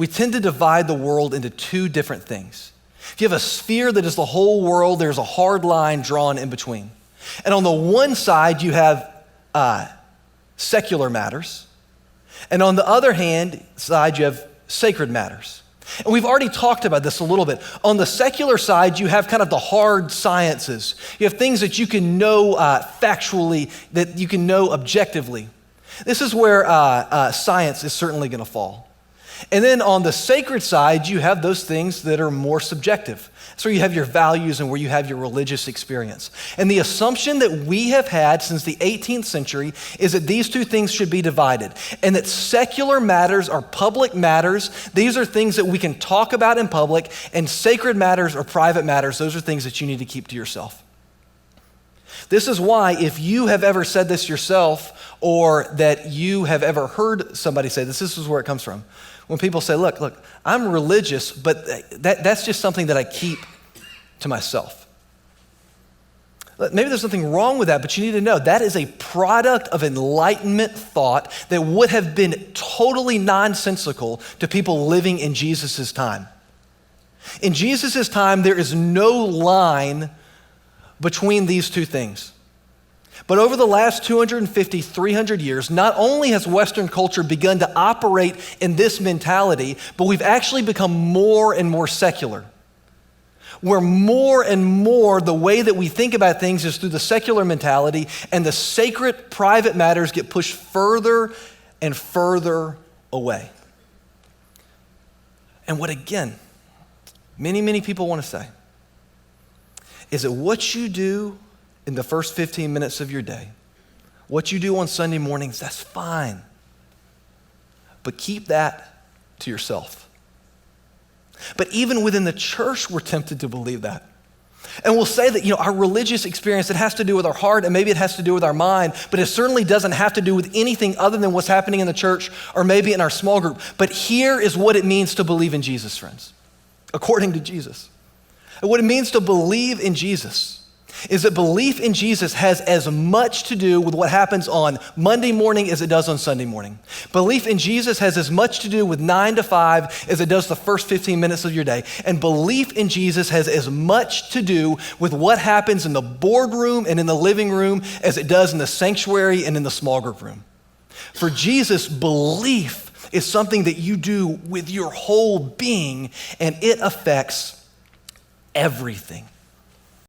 we tend to divide the world into two different things. If you have a sphere that is the whole world, there's a hard line drawn in between. And on the one side, you have secular matters. And on the other hand side, you have sacred matters. And we've already talked about this a little bit. On the secular side, you have kind of the hard sciences. You have things that you can know factually, that you can know objectively. This is where science is certainly going to fall. And then on the sacred side, you have those things that are more subjective. So you have your values and where you have your religious experience. And the assumption that we have had since the 18th century is that these two things should be divided, and that secular matters are public matters. These are things that we can talk about in public, and sacred matters are private matters. Those are things that you need to keep to yourself. This is why, if you have ever said this yourself, or that you have ever heard somebody say this is where it comes from. When people say, look, I'm religious, but that's just something that I keep to myself. Maybe there's nothing wrong with that, but you need to know that is a product of Enlightenment thought that would have been totally nonsensical to people living in Jesus' time. In Jesus' time, there is no line between these two things. But over the last 250, 300 years, not only has Western culture begun to operate in this mentality, but we've actually become more and more secular. Where more and more the way that we think about things is through the secular mentality, and the sacred private matters get pushed further and further away. And what, again, many people want to say is that what you do in the first 15 minutes of your day, what you do on Sunday mornings, that's fine. But keep that to yourself. But even within the church, we're tempted to believe that. And we'll say that, our religious experience, it has to do with our heart, and maybe it has to do with our mind, but it certainly doesn't have to do with anything other than what's happening in the church or maybe in our small group. But here is what it means to believe in Jesus, friends, according to Jesus. And what it means to believe in Jesus is that belief in Jesus has as much to do with what happens on Monday morning as it does on Sunday morning. Belief in Jesus has as much to do with 9 to 5 as it does the first 15 minutes of your day. And belief in Jesus has as much to do with what happens in the boardroom and in the living room as it does in the sanctuary and in the small group room. For Jesus, belief is something that you do with your whole being, and it affects everything.